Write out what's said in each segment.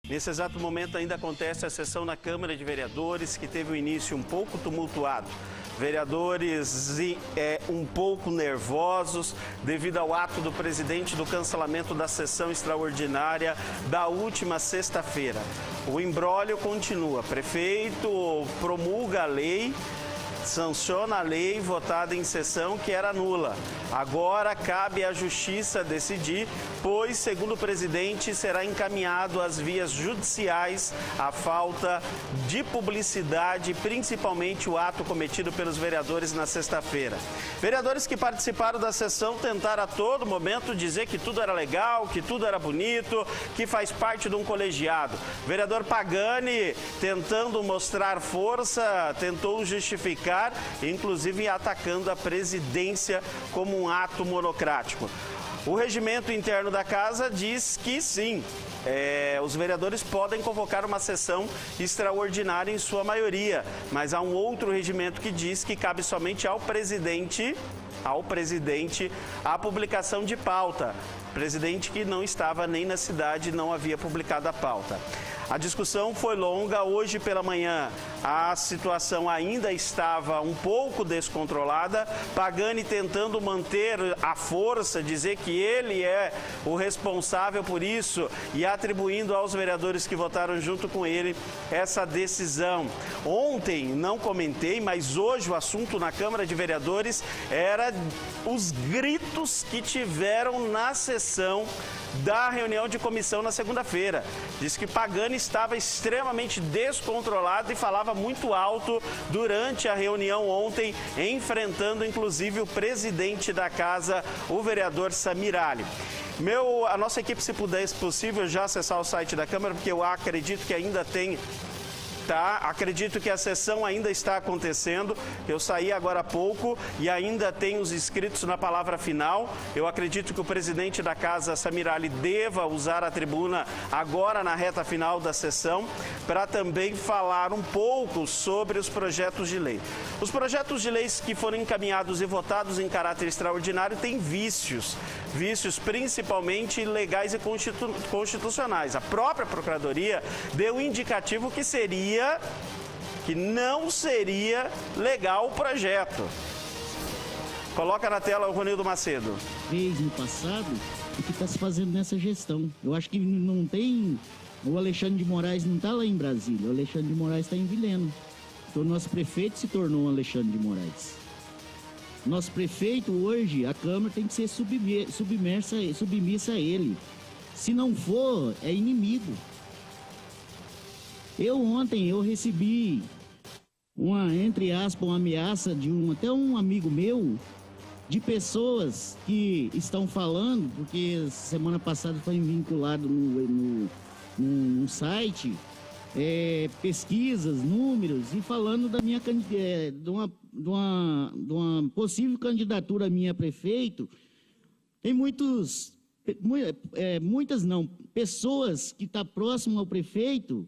Nesse exato momento ainda acontece a sessão na Câmara de Vereadores, que teve um início um pouco tumultuado. Vereadores um pouco nervosos devido ao ato do presidente do cancelamento da sessão extraordinária da última sexta-feira. O imbróglio continua. Prefeito promulga a lei, sanciona a lei votada em sessão que era nula. Agora cabe à Justiça decidir, pois, segundo o presidente, será encaminhado às vias judiciais a falta de publicidade, principalmente o ato cometido pelos vereadores na sexta-feira. Vereadores que participaram da sessão tentaram a todo momento dizer que tudo era legal, que tudo era bonito, que faz parte de um colegiado. Vereador Pagani, tentando mostrar força, tentou justificar, inclusive atacando a presidência como um ato monocrático. O regimento interno da casa diz que sim, os vereadores podem convocar uma sessão extraordinária em sua maioria, mas há um outro regimento que diz que cabe somente ao presidente a publicação de pauta. Presidente que não estava nem na cidade, não havia publicado a pauta. A discussão foi longa. Hoje pela manhã a situação ainda estava um pouco descontrolada. Pagani tentando manter a força, dizer que ele é o responsável por isso e atribuindo aos vereadores que votaram junto com ele essa decisão. Ontem não comentei, mas hoje o assunto na Câmara de Vereadores era os gritos que tiveram na sessão da reunião de comissão na segunda-feira. Diz que Pagani estava extremamente descontrolado e falava muito alto durante a reunião ontem, enfrentando inclusive o presidente da casa, o vereador Samirali. A nossa equipe, se puder, se possível, já acessar o site da Câmara, porque eu acredito que ainda tem... Acredito que a sessão ainda está acontecendo. Eu saí agora há pouco e ainda tem os inscritos na palavra final. Eu acredito que o presidente da casa, Samirali, deva usar a tribuna agora na reta final da sessão para também falar um pouco sobre os projetos de lei. Os projetos de leis que foram encaminhados e votados em caráter extraordinário têm vícios principalmente legais e constitucionais. A própria Procuradoria deu um indicativo que não seria legal o projeto. Coloca na tela o Ronildo Macedo. Fez no passado o que está se fazendo nessa gestão. Eu acho que não tem... O Alexandre de Moraes não está lá em Brasília, o Alexandre de Moraes está em Vilhena. Então o nosso prefeito se tornou o Alexandre de Moraes. Nosso prefeito hoje, a Câmara tem que ser submissa a ele. Se não for, é inimigo. Ontem eu recebi entre aspas, uma ameaça de até um amigo meu, de pessoas que estão falando, porque semana passada foi vinculado no site, pesquisas, números, e falando da minha de uma possível candidatura minha a prefeito. Tem pessoas que estão próximas ao prefeito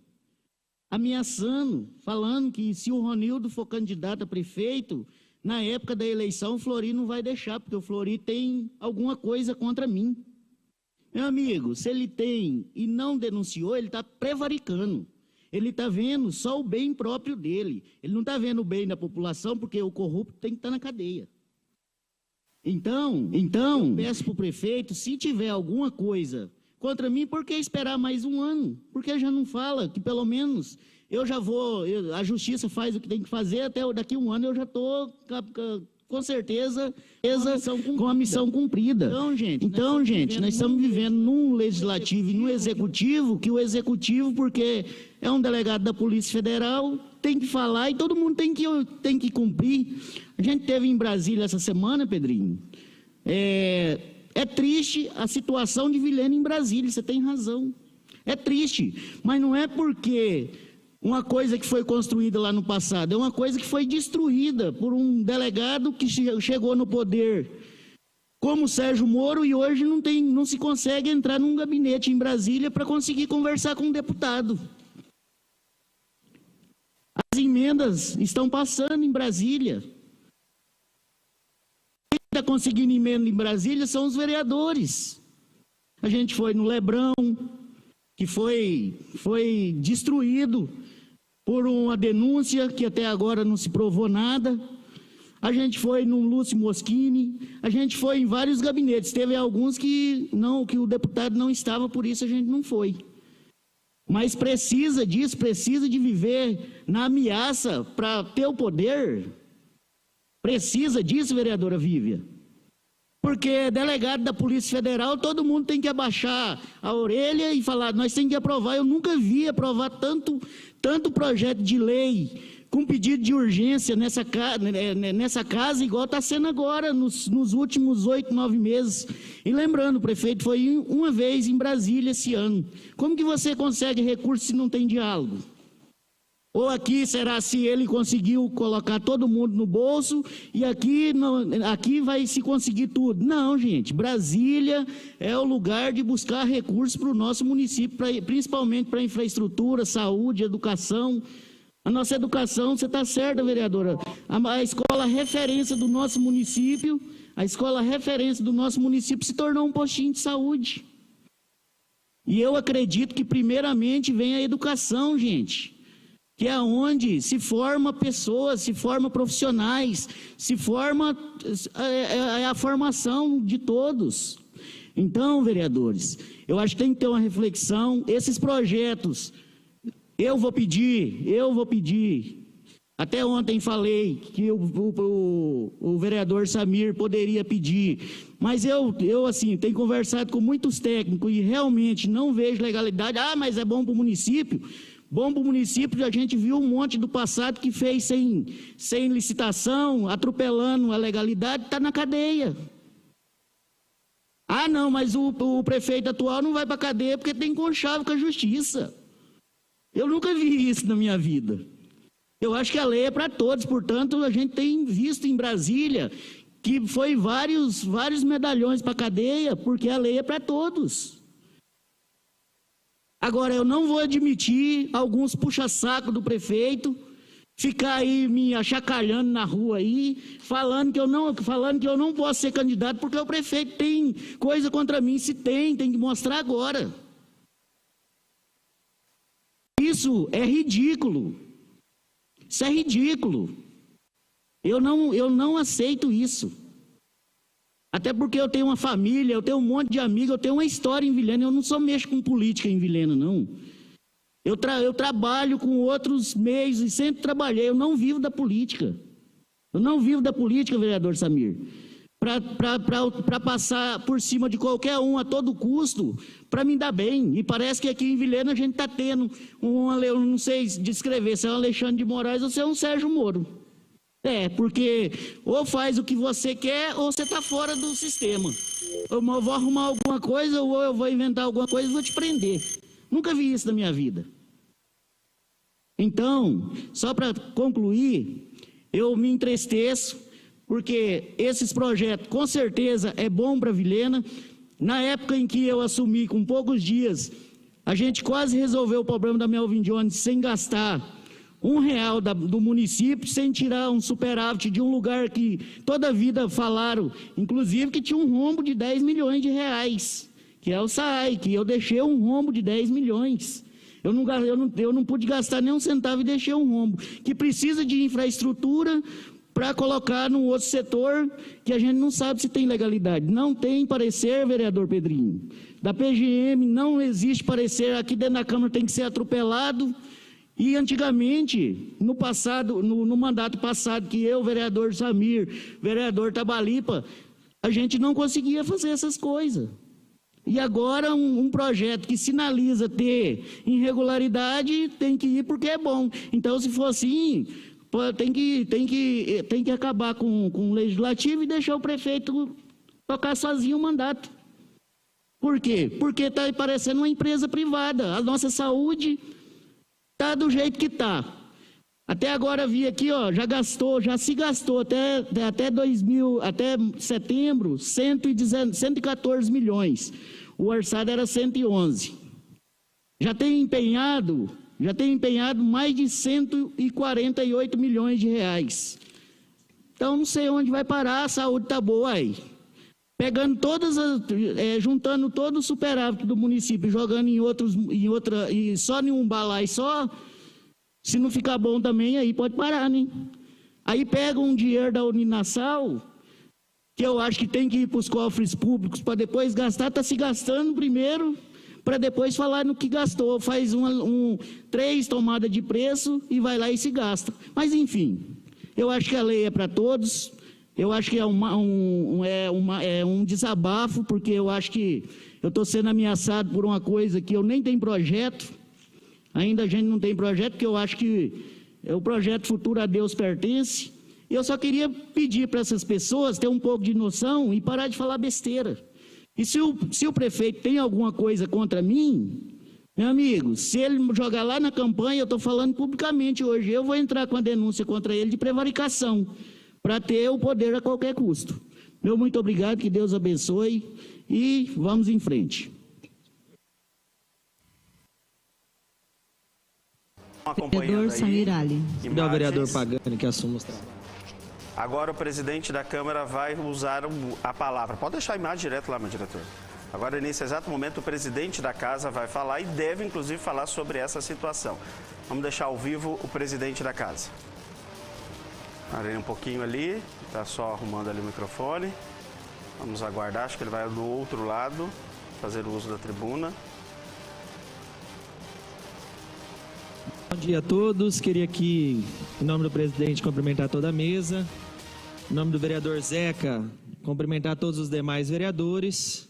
ameaçando, falando que se o Ronildo for candidato a prefeito, na época da eleição o Flori não vai deixar, porque o Flori tem alguma coisa contra mim. Meu amigo, se ele tem e não denunciou, ele está prevaricando. Ele está vendo só o bem próprio dele. Ele não está vendo o bem da população, porque o corrupto tem que estar na cadeia. Então, eu peço para o prefeito, se tiver alguma coisa contra mim, por que esperar mais um ano? Porque já não fala que pelo menos eu já vou, a justiça faz o que tem que fazer, até daqui a um ano eu já estou com certeza com a missão cumprida. Então, gente, nós estamos vivendo num legislativo e num executivo, que o executivo, porque é um delegado da Polícia Federal, tem que falar e todo mundo tem que cumprir. A gente teve em Brasília essa semana, Pedrinho, é triste a situação de Vilhena em Brasília, você tem razão. É triste, mas não é porque uma coisa que foi construída lá no passado, é uma coisa que foi destruída por um delegado que chegou no poder como Sérgio Moro e hoje não se consegue entrar num gabinete em Brasília para conseguir conversar com um deputado. As emendas estão passando em Brasília. Quem está conseguindo emenda em Brasília são os vereadores. A gente foi no Lebrão, que foi destruído por uma denúncia que até agora não se provou nada. A gente foi no Lúcio Moschini, a gente foi em vários gabinetes. Teve alguns que o deputado não estava, por isso a gente não foi. Mas precisa disso, precisa de viver na ameaça para ter o poder. Precisa disso, vereadora Vívia. Porque delegado da Polícia Federal, todo mundo tem que abaixar a orelha e falar, nós temos que aprovar. Eu nunca vi aprovar tanto projeto de lei com pedido de urgência nessa casa, igual está sendo agora, nos últimos 8, 9 meses. E lembrando, o prefeito foi uma vez em Brasília esse ano. Como que você consegue recurso se não tem diálogo? Ou aqui, será se ele conseguiu colocar todo mundo no bolso e aqui vai se conseguir tudo? Não, gente, Brasília é o lugar de buscar recursos para o nosso município, principalmente para infraestrutura, saúde, educação. A nossa educação, você está certa, vereadora, a escola referência do nosso município, se tornou um postinho de saúde. E eu acredito que primeiramente vem a educação, gente, que é onde se forma pessoas, se forma profissionais, se forma a formação de todos. Então, vereadores, eu acho que tem que ter uma reflexão, esses projetos, eu vou pedir, até ontem falei que o vereador Samir poderia pedir, mas eu assim, tenho conversado com muitos técnicos e realmente não vejo legalidade. Mas é bom para o município. Bom para o município, a gente viu um monte do passado que fez sem licitação, atropelando a legalidade, está na cadeia. Não, mas o prefeito atual não vai para a cadeia porque tem conchavo com a justiça. Eu nunca vi isso na minha vida. Eu acho que a lei é para todos, portanto, a gente tem visto em Brasília que foi vários medalhões para a cadeia, porque a lei é para todos. Agora, eu não vou admitir alguns puxa-saco do prefeito ficar aí me achacalhando na rua aí, falando que eu não posso ser candidato porque o prefeito tem coisa contra mim. Se tem que mostrar agora. Isso é ridículo. Isso é ridículo. Eu não aceito isso. Até porque eu tenho uma família, eu tenho um monte de amigos, eu tenho uma história em Vilhena, eu não só mexo com política em Vilhena, não. Eu trabalho com outros meios e sempre trabalhei, eu não vivo da política. Eu não vivo da política, vereador Samir. Para passar por cima de qualquer um a todo custo, para me dar bem. E parece que aqui em Vilhena a gente está tendo eu não sei descrever se é um Alexandre de Moraes ou se é um Sérgio Moro. Porque ou faz o que você quer ou você está fora do sistema. Eu vou arrumar alguma coisa ou eu vou inventar alguma coisa e vou te prender. Nunca vi isso na minha vida. Então, só para concluir, eu me entristeço, porque esses projetos, com certeza, é bom para Vilhena. Na época em que eu assumi, com poucos dias, a gente quase resolveu o problema da Melvin Jones sem gastar R$1 do município, sem tirar um superávit de um lugar que toda a vida falaram, inclusive que tinha um rombo de R$10 milhões, que é o SAAI, que eu deixei um rombo de 10 milhões. Eu não pude gastar nem um centavo e deixei um rombo, que precisa de infraestrutura para colocar num outro setor que a gente não sabe se tem legalidade. Não tem parecer, vereador Pedrinho. Da PGM não existe parecer, aqui dentro da Câmara tem que ser atropelado. E antigamente, no mandato passado, que eu, vereador Samir, vereador Tabalipa, a gente não conseguia fazer essas coisas. E agora um projeto que sinaliza ter irregularidade tem que ir porque é bom. Então, se for assim, tem que acabar com o legislativo e deixar o prefeito tocar sozinho o mandato. Por quê? Porque está parecendo uma empresa privada. A nossa saúde está do jeito que está. Até agora vi aqui, já se gastou até setembro 114 milhões. O orçado era 111. Já tem empenhado mais de 148 milhões de reais. Então não sei onde vai parar, a saúde está boa aí. pegando juntando todo o superávit do município, jogando e só em um balai só, se não ficar bom também, aí pode parar, né? Aí pega um dinheiro da Uninasal, que eu acho que tem que ir para os cofres públicos para depois gastar, está se gastando primeiro, para depois falar no que gastou, faz 3 tomadas de preço e vai lá e se gasta. Mas enfim, eu acho que a lei é para todos, eu acho que é um desabafo, porque eu acho que eu estou sendo ameaçado por uma coisa que eu nem tenho projeto, ainda a gente não tem projeto, porque eu acho que o projeto Futuro a Deus pertence. E eu só queria pedir para essas pessoas ter um pouco de noção e parar de falar besteira. E se o prefeito tem alguma coisa contra mim, meu amigo, se ele jogar lá na campanha, eu estou falando publicamente hoje, eu vou entrar com a denúncia contra ele de prevaricação, para ter o poder a qualquer custo. Meu muito obrigado, que Deus abençoe e vamos em frente. Vereador Samir Ali. O vereador Pagani que assume os trabalhos. Agora o presidente da Câmara vai usar a palavra. Pode deixar a imagem direto lá, meu diretor. Agora, nesse exato momento, o presidente da casa vai falar e deve, inclusive, falar sobre essa situação. Vamos deixar ao vivo o presidente da casa. Parei um pouquinho ali, está só arrumando ali o microfone. Vamos aguardar, acho que ele vai do outro lado fazer o uso da tribuna. Bom dia a todos, queria aqui, em nome do presidente, cumprimentar toda a mesa, em nome do vereador Zeca, cumprimentar todos os demais vereadores.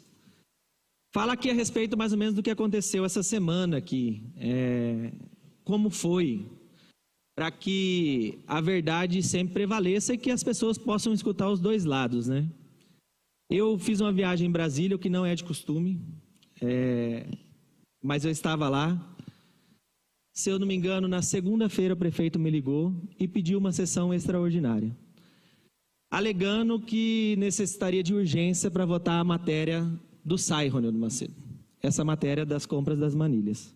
Fala aqui a respeito mais ou menos do que aconteceu essa semana aqui, como foi, para que a verdade sempre prevaleça e que as pessoas possam escutar os dois lados, né? Eu fiz uma viagem em Brasília, o que não é de costume, mas eu estava lá. Se eu não me engano, na segunda-feira o prefeito me ligou e pediu uma sessão extraordinária, alegando que necessitaria de urgência para votar a matéria do SAI, Ronildo Macedo, essa matéria das compras das manilhas.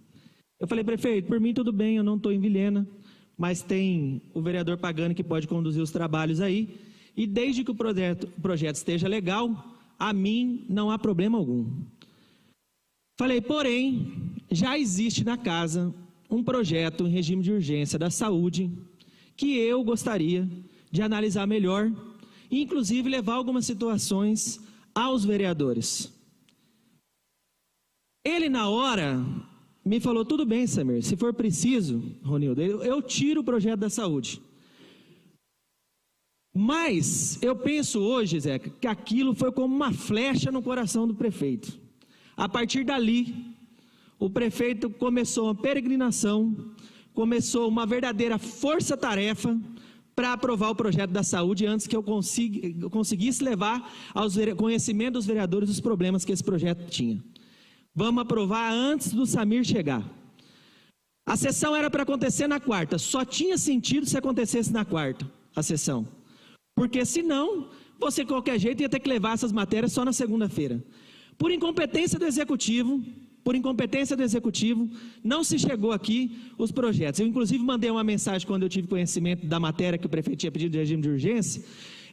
Eu falei, prefeito, por mim tudo bem, eu não estou em Vilhena, mas tem o vereador Pagani que pode conduzir os trabalhos aí, e desde que o projeto esteja legal, a mim não há problema algum. Falei, porém, já existe na casa um projeto em regime de urgência da saúde que eu gostaria de analisar melhor e inclusive levar algumas situações aos vereadores. Ele na hora me falou, tudo bem, Samir, se for preciso, Ronildo, eu tiro o projeto da saúde. Mas eu penso hoje, Zeca, que aquilo foi como uma flecha no coração do prefeito. A partir dali, o prefeito começou uma peregrinação, começou uma verdadeira força-tarefa para aprovar o projeto da saúde antes que eu conseguisse levar ao conhecimento dos vereadores os problemas que esse projeto tinha. Vamos aprovar antes do Samir chegar. A sessão era para acontecer na quarta, só tinha sentido se acontecesse na quarta, a sessão. Porque senão, você de qualquer jeito ia ter que levar essas matérias só na segunda-feira. Por incompetência do Executivo, não se chegou aqui os projetos. Eu, inclusive, mandei uma mensagem quando eu tive conhecimento da matéria que o prefeito tinha pedido de regime de urgência.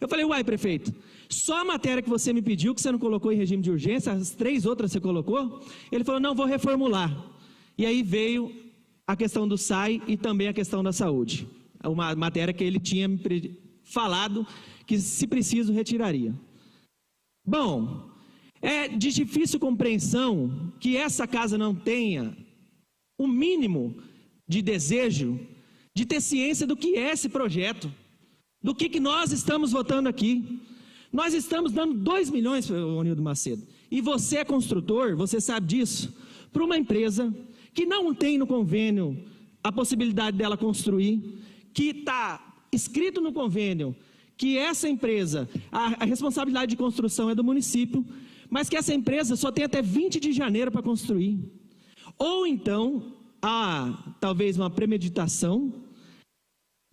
Eu falei, uai, prefeito, só a matéria que você me pediu, que você não colocou em regime de urgência, as 3 outras você colocou? Ele falou, não, vou reformular. E aí veio a questão do SAI e também a questão da saúde. Uma matéria que ele tinha me falado que, se preciso, retiraria. Bom, é de difícil compreensão que essa casa não tenha o mínimo de desejo de ter ciência do que é esse projeto, do que nós estamos votando aqui. Nós estamos dando 2 milhões, Ronildo Macedo, e você é construtor, você sabe disso, para uma empresa que não tem no convênio a possibilidade dela construir, que está escrito no convênio que essa empresa, a responsabilidade de construção é do município, mas que essa empresa só tem até 20 de janeiro para construir. Ou então, há talvez uma premeditação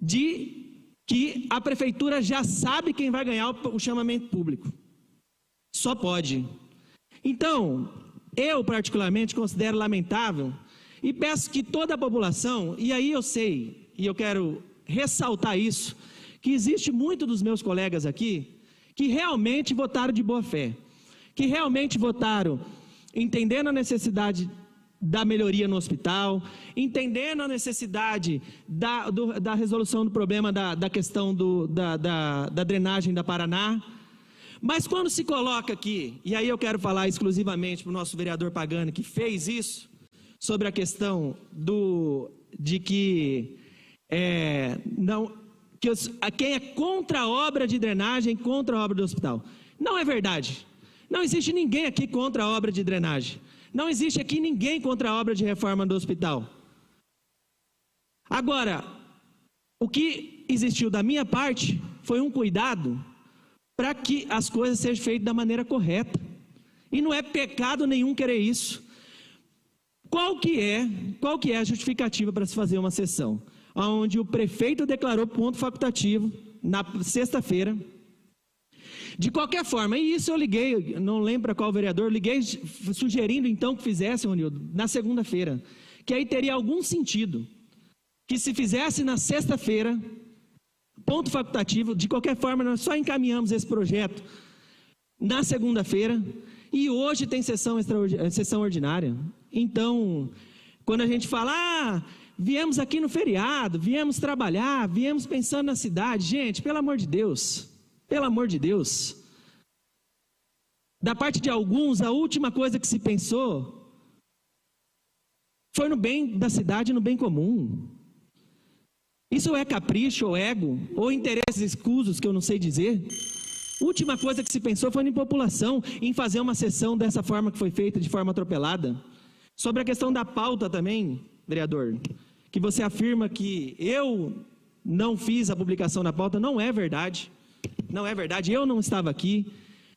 de que a prefeitura já sabe quem vai ganhar o chamamento público. Só pode. Então, eu particularmente considero lamentável e peço que toda a população, e aí eu sei, e eu quero ressaltar isso, que existe muito dos meus colegas aqui que realmente votaram de boa fé. que realmente votaram entendendo a necessidade da melhoria no hospital, entendendo a necessidade da resolução do problema da questão da drenagem da Paraná. Mas quando se coloca aqui, e aí eu quero falar exclusivamente para o nosso vereador Pagani, que fez isso, sobre a questão de que quem é contra a obra de drenagem, contra a obra do hospital. Não é verdade. Não existe ninguém aqui contra a obra de drenagem. Não existe aqui ninguém contra a obra de reforma do hospital. Agora, o que existiu da minha parte foi um cuidado para que as coisas sejam feitas da maneira correta. E não é pecado nenhum querer isso. Qual que é a justificativa para se fazer uma sessão? Onde o prefeito declarou ponto facultativo na sexta-feira. De qualquer forma, e isso eu liguei, não lembro para qual vereador, liguei sugerindo então que fizesse, Ronildo, na segunda-feira, que aí teria algum sentido, que se fizesse na sexta-feira, ponto facultativo, de qualquer forma nós só encaminhamos esse projeto na segunda-feira, e hoje tem sessão ordinária. Então, quando a gente fala, viemos aqui no feriado, viemos trabalhar, viemos pensando na cidade, gente, pelo amor de Deus, da parte de alguns, a última coisa que se pensou foi no bem da cidade, no bem comum. Isso é capricho, ou ego, ou interesses escusos, que eu não sei dizer. Última coisa que se pensou foi em população, em fazer uma sessão dessa forma que foi feita, de forma atropelada. Sobre a questão da pauta também, vereador, que você afirma que eu não fiz a publicação da pauta, não é verdade. Não é verdade, eu não estava aqui.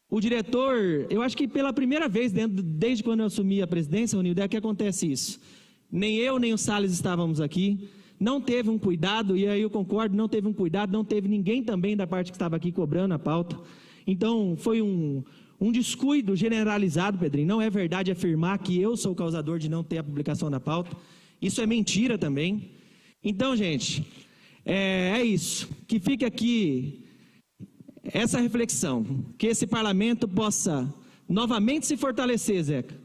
O diretor, eu acho que pela primeira vez, desde quando eu assumi a presidência, Ronildo, é que acontece isso. Nem eu, nem o Salles estávamos aqui. Não teve um cuidado, e aí eu concordo, não teve um cuidado, não teve ninguém também da parte que estava aqui cobrando a pauta. Então, foi um descuido generalizado, Pedrinho. Não é verdade afirmar que eu sou o causador de não ter a publicação da pauta. Isso é mentira também. Então, gente, é isso. Que fique aqui essa reflexão, que esse parlamento possa novamente se fortalecer, Zeca,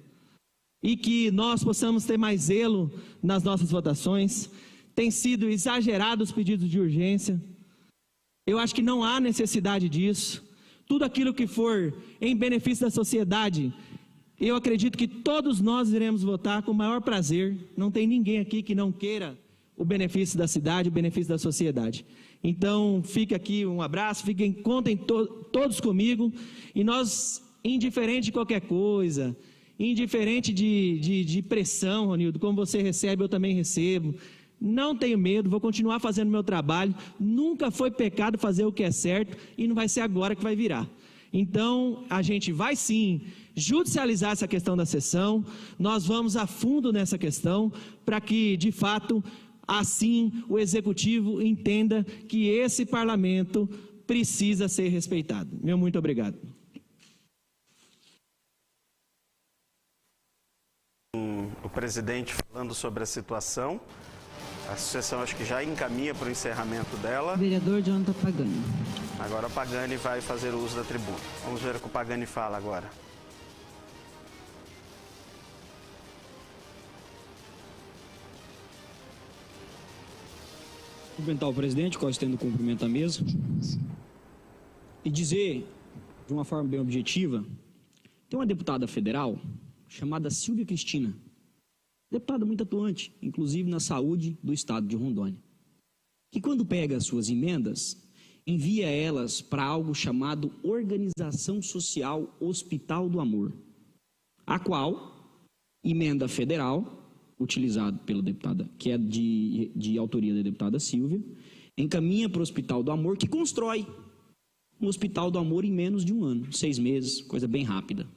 e que nós possamos ter mais zelo nas nossas votações. Tem sido exagerado os pedidos de urgência, eu acho que não há necessidade disso. Tudo aquilo que for em benefício da sociedade, eu acredito que todos nós iremos votar com o maior prazer. Não tem ninguém aqui que não queira o benefício da cidade, o benefício da sociedade. Então, fica aqui um abraço, contem todos comigo, e nós, indiferente de qualquer coisa, indiferente de pressão, Ronildo, como você recebe, eu também recebo, não tenho medo, vou continuar fazendo meu trabalho, nunca foi pecado fazer o que é certo, e não vai ser agora que vai virar. Então, a gente vai sim judicializar essa questão da sessão, nós vamos a fundo nessa questão, para que, de fato, assim o Executivo entenda que esse parlamento precisa ser respeitado. Meu muito obrigado. O presidente falando sobre a situação, a sessão acho que já encaminha para o encerramento dela. Vereador Jonathan Pagani. Agora o Pagani vai fazer uso da tribuna. Vamos ver o que o Pagani fala agora. Cumprimentar o presidente, qual estendo o cumprimento à mesa, e dizer, de uma forma bem objetiva, tem uma deputada federal chamada Silvia Cristina, deputada muito atuante, inclusive na saúde do estado de Rondônia, que quando pega as suas emendas, envia elas para algo chamado Organização Social Hospital do Amor, a qual emenda federal, utilizado pela deputada, que é de autoria da deputada Silvia, encaminha para o Hospital do Amor, que constrói um Hospital do Amor em menos de um ano, 6 meses, coisa bem rápida.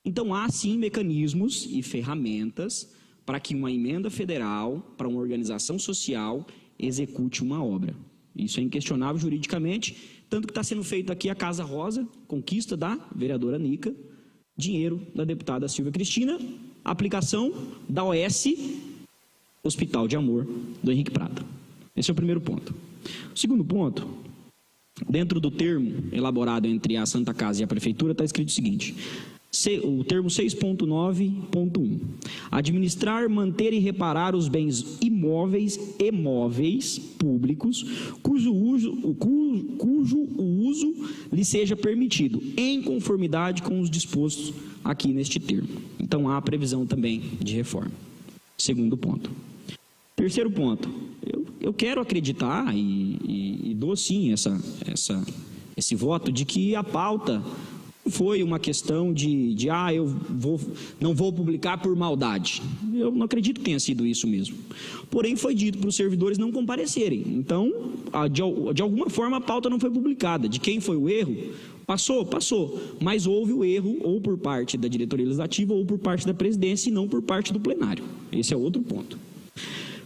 Então, há sim mecanismos e ferramentas para que uma emenda federal, para uma organização social, execute uma obra. Isso é inquestionável juridicamente, tanto que está sendo feito aqui a Casa Rosa, conquista da vereadora Nica, dinheiro da deputada Silvia Cristina, aplicação da OS Hospital de Amor do Henrique Prata. Esse é o primeiro ponto. O segundo ponto, dentro do termo elaborado entre a Santa Casa e a Prefeitura, está escrito o seguinte: O termo 6.9.1. Administrar, manter e reparar os bens imóveis e móveis públicos cujo uso lhe seja permitido, em conformidade com os dispostos aqui neste termo. Então, há previsão também de reforma. Segundo ponto. Terceiro ponto. Eu quero acreditar e dou sim esse voto de que a pauta foi uma questão não vou publicar por maldade. Eu não acredito que tenha sido isso mesmo. Porém, foi dito para os servidores não comparecerem. Então, de alguma forma, a pauta não foi publicada. De quem foi o erro? Passou. Mas houve o erro ou por parte da diretoria legislativa ou por parte da presidência e não por parte do plenário. Esse é outro ponto.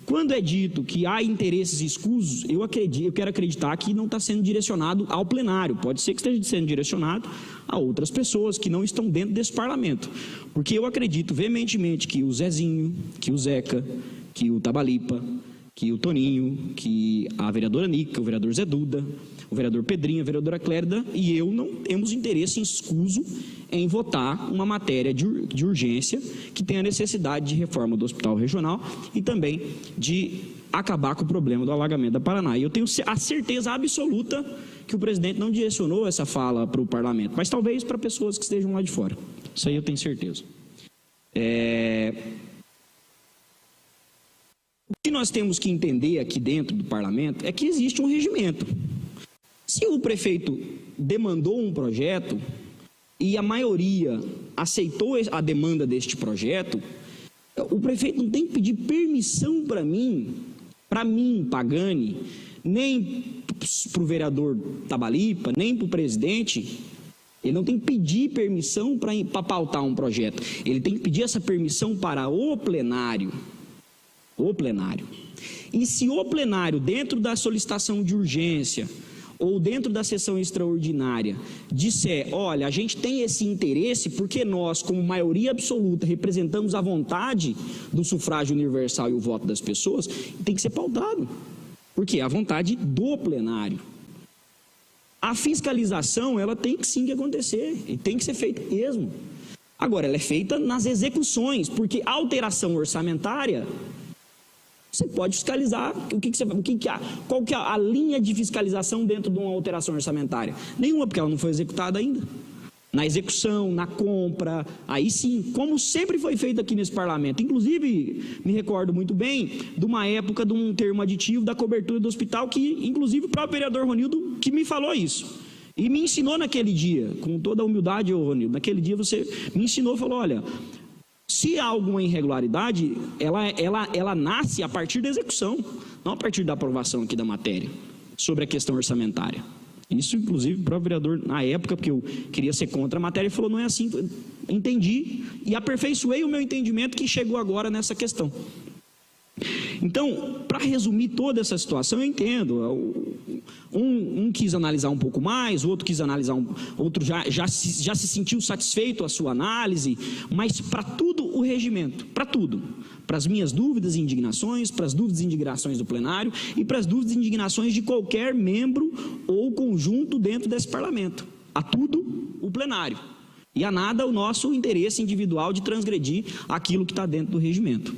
Quando é dito que há interesses escusos, eu quero acreditar que não está sendo direcionado ao plenário. Pode ser que esteja sendo direcionado a outras pessoas que não estão dentro desse parlamento. Porque eu acredito veementemente que o Zezinho, que o Zeca, que o Tabalipa, que o Toninho, que a vereadora Nica, o vereador Zé Duda, o vereador Pedrinho, a vereadora Clérida e eu não temos interesse escuso em votar uma matéria de urgência que tenha necessidade de reforma do Hospital Regional e também de acabar com o problema do alagamento da Paraná. E eu tenho a certeza absoluta que o presidente não direcionou essa fala para o parlamento, mas talvez para pessoas que estejam lá de fora. Isso aí eu tenho certeza. O que nós temos que entender aqui dentro do parlamento é que existe um regimento. Se o prefeito demandou um projeto e a maioria aceitou a demanda deste projeto, o prefeito não tem que pedir permissão para mim, Pagani, nem para o vereador Tabalipa, nem para o presidente. Ele não tem que pedir permissão para pautar um projeto. Ele tem que pedir essa permissão para o plenário. O plenário. E se o plenário, dentro da solicitação de urgência ou dentro da sessão extraordinária, disser, olha, a gente tem esse interesse porque nós, como maioria absoluta, representamos a vontade do sufrágio universal e o voto das pessoas, tem que ser pautado. Porque é a vontade do plenário. A fiscalização, ela tem que sim acontecer, e tem que ser feita mesmo. Agora, ela é feita nas execuções, porque a alteração orçamentária, você pode fiscalizar qual que é a linha de fiscalização dentro de uma alteração orçamentária. Nenhuma, porque ela não foi executada ainda. Na execução, na compra, aí sim, como sempre foi feito aqui nesse parlamento. Inclusive, me recordo muito bem de uma época de um termo aditivo da cobertura do hospital, que inclusive o próprio vereador Ronildo que me falou isso. E me ensinou naquele dia, com toda a humildade, Ronildo, naquele dia você me ensinou, falou, olha, se há alguma irregularidade, ela nasce a partir da execução, não a partir da aprovação aqui da matéria, sobre a questão orçamentária. Isso, inclusive, o próprio vereador, na época, porque eu queria ser contra a matéria, falou, não é assim, entendi, e aperfeiçoei o meu entendimento que chegou agora nessa questão. Então, para resumir toda essa situação, eu entendo, um quis analisar um pouco mais, o outro quis analisar, outro já se sentiu satisfeito a sua análise, mas para tudo o regimento, para tudo, para as minhas dúvidas e indignações, para as dúvidas e indignações do plenário e para as dúvidas e indignações de qualquer membro ou conjunto dentro desse parlamento, a tudo o plenário, e a nada o nosso interesse individual de transgredir aquilo que está dentro do regimento.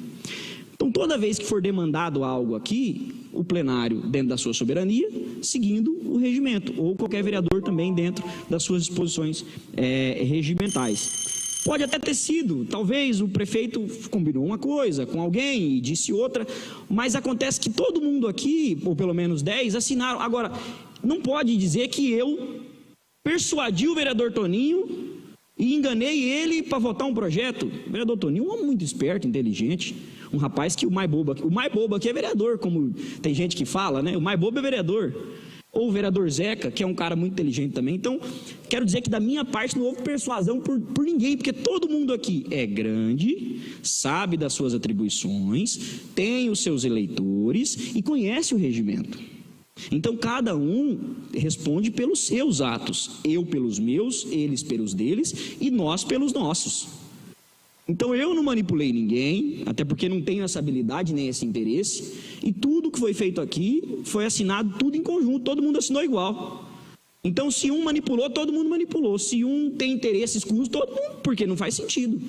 Então, toda vez que for demandado algo aqui, o plenário, dentro da sua soberania, seguindo o regimento, ou qualquer vereador também dentro das suas disposições regimentais. Pode até ter sido, talvez o prefeito combinou uma coisa com alguém e disse outra, mas acontece que todo mundo aqui, ou pelo menos 10, assinaram. Agora, não pode dizer que eu persuadi o vereador Toninho e enganei ele para votar um projeto. O vereador Toninho é um homem muito esperto, inteligente, um rapaz que o mais bobo aqui é vereador, como tem gente que fala, né? O mais bobo é vereador. Ou o vereador Zeca, que é um cara muito inteligente também. Então, quero dizer que da minha parte não houve persuasão por ninguém, porque todo mundo aqui é grande, sabe das suas atribuições, tem os seus eleitores e conhece o regimento. Então, cada um responde pelos seus atos. Eu pelos meus, eles pelos deles e nós pelos nossos. Então, eu não manipulei ninguém, até porque não tenho essa habilidade nem esse interesse, e tudo que foi feito aqui foi assinado tudo em conjunto, todo mundo assinou igual. Então, se um manipulou, todo mundo manipulou. Se um tem interesse escuso, todo mundo, porque não faz sentido.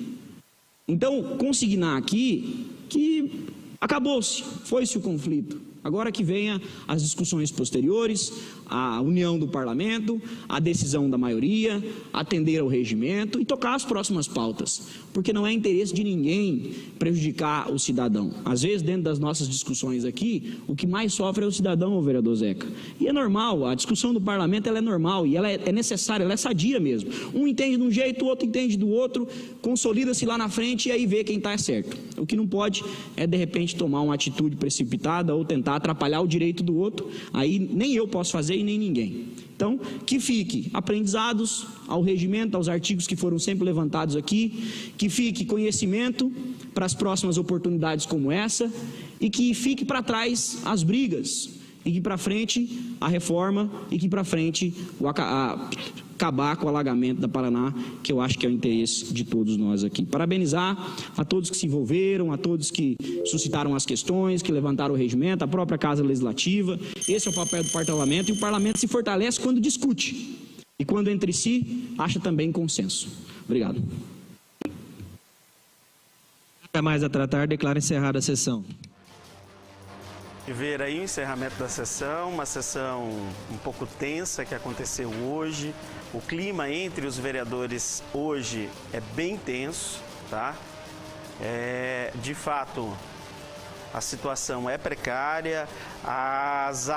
Então, consignar aqui que acabou-se, foi-se o conflito. Agora que venha as discussões posteriores, a união do parlamento, a decisão da maioria, atender ao regimento e tocar as próximas pautas, porque não é interesse de ninguém prejudicar o cidadão. Às vezes, dentro das nossas discussões aqui, o que mais sofre é o cidadão, o vereador Zeca. E é normal, a discussão do parlamento ela é normal e ela é necessária, ela é sadia mesmo. Um entende de um jeito, o outro entende do outro, consolida-se lá na frente e aí vê quem está certo. O que não pode é, de repente, tomar uma atitude precipitada ou tentar atrapalhar o direito do outro, aí nem eu posso fazer e nem ninguém. Então, que fique aprendizados ao regimento, aos artigos que foram sempre levantados aqui, que fique conhecimento para as próximas oportunidades como essa e que fique para trás as brigas e que para frente a reforma e que para frente acabar com o alagamento da Paraná, que eu acho que é o interesse de todos nós aqui. Parabenizar a todos que se envolveram, a todos que suscitaram as questões, que levantaram o regimento, a própria Casa Legislativa. Esse é o papel do parlamento e o parlamento se fortalece quando discute e quando entre si acha também consenso. Obrigado. Não mais a tratar, declaro encerrada a sessão. E ver aí o encerramento da sessão, uma sessão um pouco tensa que aconteceu hoje. O clima entre os vereadores hoje é bem tenso, tá? De fato, a situação é precária, as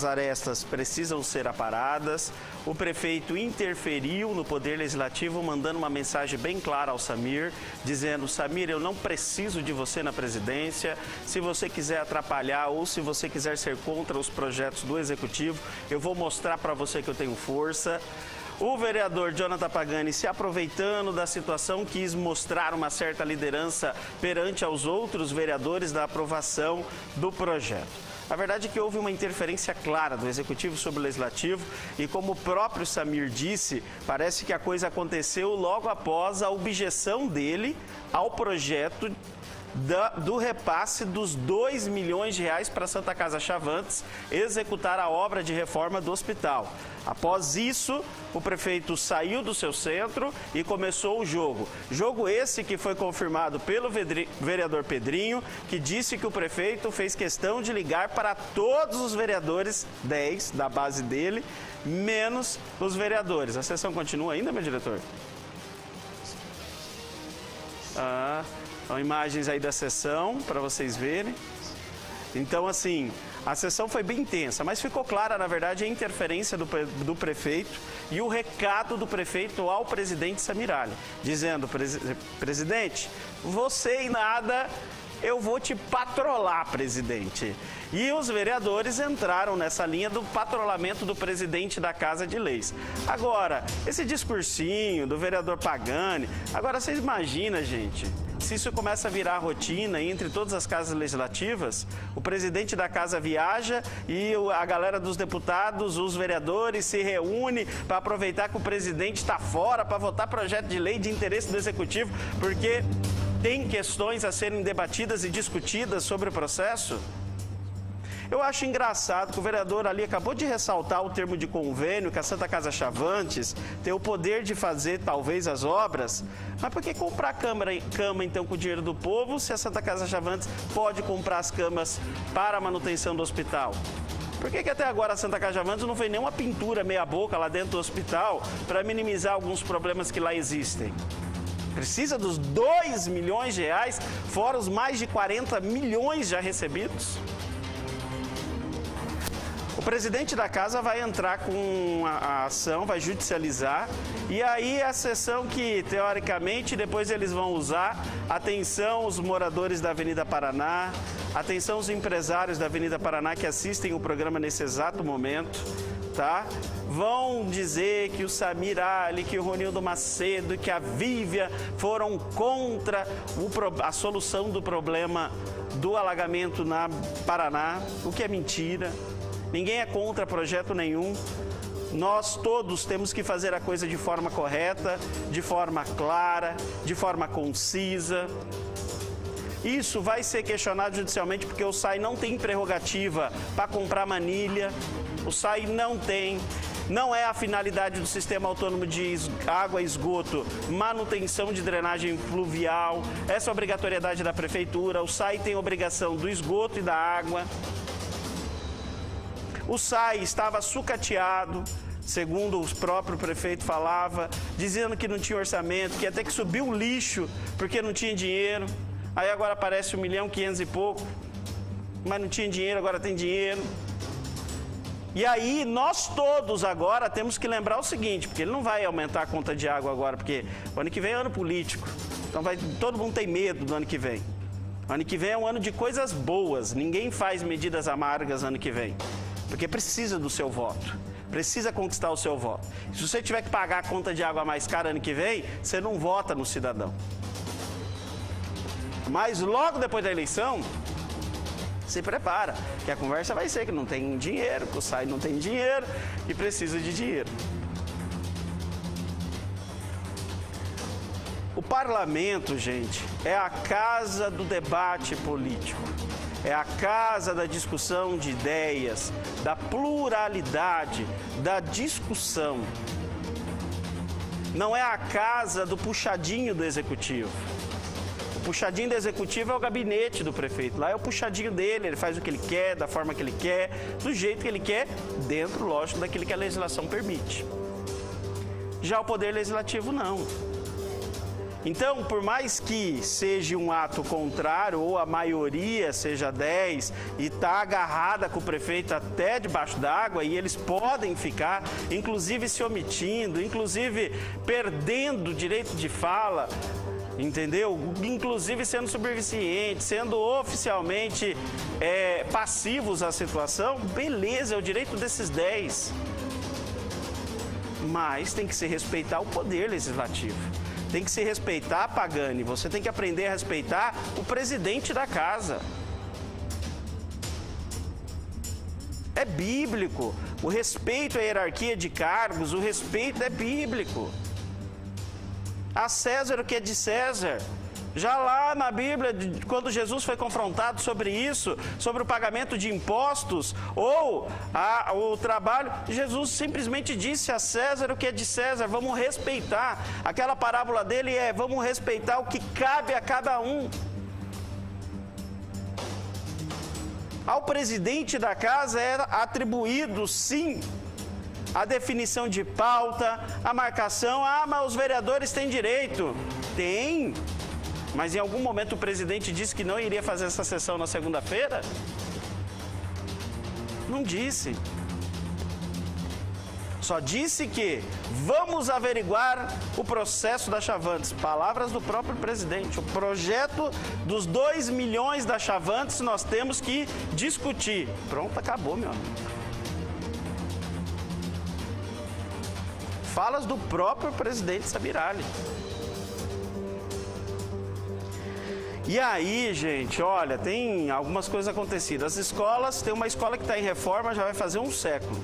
arestas precisam ser aparadas. O prefeito interferiu no Poder Legislativo, mandando uma mensagem bem clara ao Samir, dizendo: Samir, eu não preciso de você na presidência. Se você quiser atrapalhar ou se você quiser ser contra os projetos do Executivo, eu vou mostrar para você que eu tenho força. O vereador Jonathan Pagani, se aproveitando da situação, quis mostrar uma certa liderança perante aos outros vereadores da aprovação do projeto. A verdade é que houve uma interferência clara do Executivo sobre o Legislativo e, como o próprio Samir disse, parece que a coisa aconteceu logo após a objeção dele ao projeto do repasse dos 2 milhões de reais para a Santa Casa Chavantes executar a obra de reforma do hospital. Após isso, o prefeito saiu do seu centro e começou o jogo. Jogo esse que foi confirmado pelo vereador Pedrinho, que disse que o prefeito fez questão de ligar para todos os vereadores, 10 da base dele, menos os vereadores. A sessão continua ainda, meu diretor? São imagens aí da sessão, para vocês verem. Então, assim, a sessão foi bem intensa, mas ficou clara, na verdade, a interferência do prefeito e o recado do prefeito ao presidente Samirali, dizendo: presidente, você e nada, eu vou te patrolar, presidente. E os vereadores entraram nessa linha do patrolamento do presidente da Casa de Leis. Agora, esse discursinho do vereador Pagani, agora vocês imaginam, gente, se isso começa a virar rotina entre todas as casas legislativas, o presidente da casa viaja e a galera dos deputados, os vereadores, se reúne para aproveitar que o presidente está fora para votar projeto de lei de interesse do Executivo, porque tem questões a serem debatidas e discutidas sobre o processo. Eu acho engraçado que o vereador ali acabou de ressaltar o termo de convênio, que a Santa Casa Chavantes tem o poder de fazer, talvez, as obras. Mas por que comprar cama, então, com o dinheiro do povo, se a Santa Casa Chavantes pode comprar as camas para a manutenção do hospital? Por que até agora a Santa Casa Chavantes não fez nenhuma pintura meia-boca lá dentro do hospital para minimizar alguns problemas que lá existem? Precisa dos 2 milhões de reais, fora os mais de 40 milhões já recebidos? O presidente da casa vai entrar com a ação, vai judicializar, e aí a sessão que, teoricamente, depois eles vão usar, atenção os moradores da Avenida Paraná, atenção os empresários da Avenida Paraná que assistem o programa nesse exato momento, tá? Vão dizer que o Samir Ali, que o Ronildo Macedo, que a Vívia foram contra a solução do problema do alagamento na Paraná, o que é mentira. Ninguém é contra projeto nenhum. Nós todos temos que fazer a coisa de forma correta, de forma clara, de forma concisa. Isso vai ser questionado judicialmente porque o SAI não tem prerrogativa para comprar manilha. O SAI não tem. Não é a finalidade do Sistema Autônomo de Água e Esgoto, manutenção de drenagem pluvial, essa é a obrigatoriedade da Prefeitura. O SAI tem obrigação do esgoto e da água. O SAI estava sucateado, segundo o próprio prefeito falava, dizendo que não tinha orçamento, que ia ter que subir o lixo porque não tinha dinheiro. Aí agora aparece 1.500.000 e pouco, mas não tinha dinheiro, agora tem dinheiro. E aí nós todos agora temos que lembrar o seguinte, porque ele não vai aumentar a conta de água agora, porque o ano que vem é ano político, então todo mundo tem medo do ano que vem. O ano que vem é um ano de coisas boas, ninguém faz medidas amargas ano que vem, porque precisa do seu voto, precisa conquistar o seu voto. Se você tiver que pagar a conta de água mais cara ano que vem, você não vota no cidadão. Mas logo depois da eleição, se prepara, que a conversa vai ser que não tem dinheiro, que o SAI não tem dinheiro e precisa de dinheiro. O parlamento, gente, é a casa do debate político, é a casa da discussão de ideias, da pluralidade, da discussão. Não é a casa do puxadinho do executivo. O puxadinho do executivo é o gabinete do prefeito. Lá é o puxadinho dele, ele faz o que ele quer, da forma que ele quer, do jeito que ele quer, dentro, lógico, daquilo que a legislação permite. Já o poder legislativo, não. Então, por mais que seja um ato contrário, ou a maioria seja 10, e está agarrada com o prefeito até debaixo d'água, e eles podem ficar, inclusive se omitindo, inclusive perdendo o direito de fala, entendeu? Inclusive sendo subservientes, sendo oficialmente passivos à situação, beleza, é o direito desses 10. Mas tem que se respeitar o poder legislativo. Tem que se respeitar, Pagani, você tem que aprender a respeitar o presidente da casa. É bíblico. O respeito à hierarquia de cargos, o respeito é bíblico. A César o que é de César. Já lá na Bíblia, quando Jesus foi confrontado sobre isso, sobre o pagamento de impostos ou o trabalho, Jesus simplesmente disse a César o que é de César, vamos respeitar. Aquela parábola dele é, vamos respeitar o que cabe a cada um. Ao presidente da casa era atribuído, sim, a definição de pauta, a marcação. Ah, mas os vereadores têm direito. Tem. Mas em algum momento o presidente disse que não iria fazer essa sessão na segunda-feira? Não disse. Só disse que vamos averiguar o processo da Chavantes. Palavras do próprio presidente. O projeto dos 2 milhões da Chavantes nós temos que discutir. Pronto, acabou, meu amigo. Falas do próprio presidente Sabirali. E aí, gente, olha, tem algumas coisas acontecidas. As escolas, tem uma escola que está em reforma, já vai fazer um século.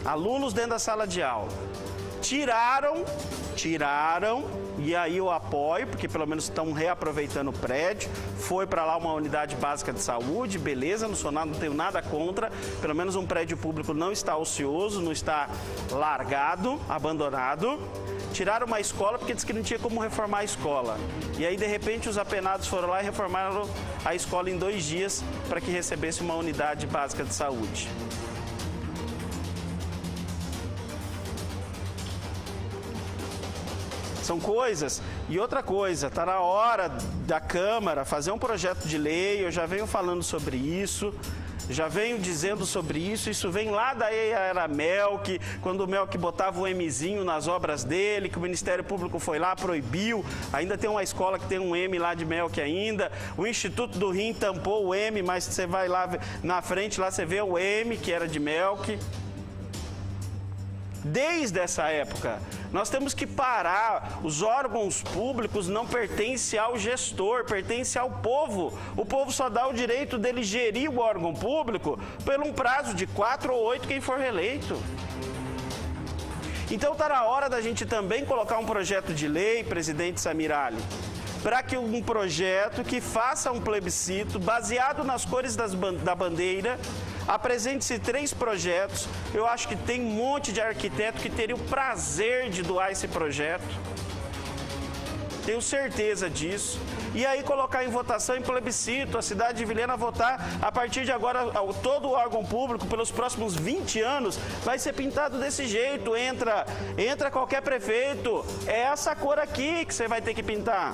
Alunos dentro da sala de aula. Tiraram, e aí eu apoio, porque pelo menos estão reaproveitando o prédio. Foi para lá uma unidade básica de saúde, beleza, não tenho nada contra. Pelo menos um prédio público não está ocioso, não está largado, abandonado. Tiraram uma escola porque disse que não tinha como reformar a escola. E aí, de repente, os apenados foram lá e reformaram a escola em 2 dias para que recebesse uma unidade básica de saúde. São coisas. E outra coisa, está na hora da Câmara fazer um projeto de lei, eu já venho falando sobre isso. Já venho dizendo sobre isso vem lá da era Melk, quando o Melk botava o Mzinho nas obras dele, que o Ministério Público foi lá, proibiu, ainda tem uma escola que tem um M lá de Melk ainda, o Instituto do Rim tampou o M, mas você vai lá na frente, lá você vê o M, que era de Melk. Desde essa época, nós temos que parar. Os órgãos públicos não pertencem ao gestor, pertencem ao povo. O povo só dá o direito dele gerir o órgão público por um prazo de 4 ou 8, quem for reeleito. Então está na hora da gente também colocar um projeto de lei, presidente Sabirali, para que um projeto que faça um plebiscito baseado nas cores da bandeira, apresente-se 3 projetos. Eu acho que tem um monte de arquiteto que teria o prazer de doar esse projeto. Tenho certeza disso. E aí colocar em votação, em plebiscito, a cidade de Vilhena votar, a partir de agora, todo o órgão público, pelos próximos 20 anos, vai ser pintado desse jeito. Entra qualquer prefeito, é essa cor aqui que você vai ter que pintar.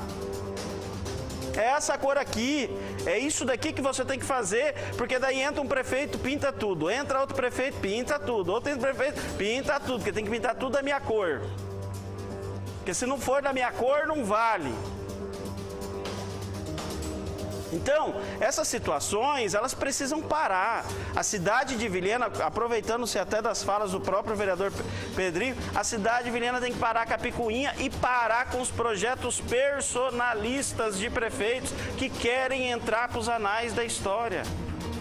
É essa cor aqui, é isso daqui que você tem que fazer, porque daí entra um prefeito, pinta tudo. Entra outro prefeito, pinta tudo. Outro prefeito, pinta tudo, porque tem que pintar tudo da minha cor. Porque se não for da minha cor, não vale. Então, essas situações, elas precisam parar. A cidade de Vilhena, aproveitando-se até das falas do próprio vereador Pedrinho, a cidade de Vilhena tem que parar com a picuinha e parar com os projetos personalistas de prefeitos que querem entrar para os anais da história.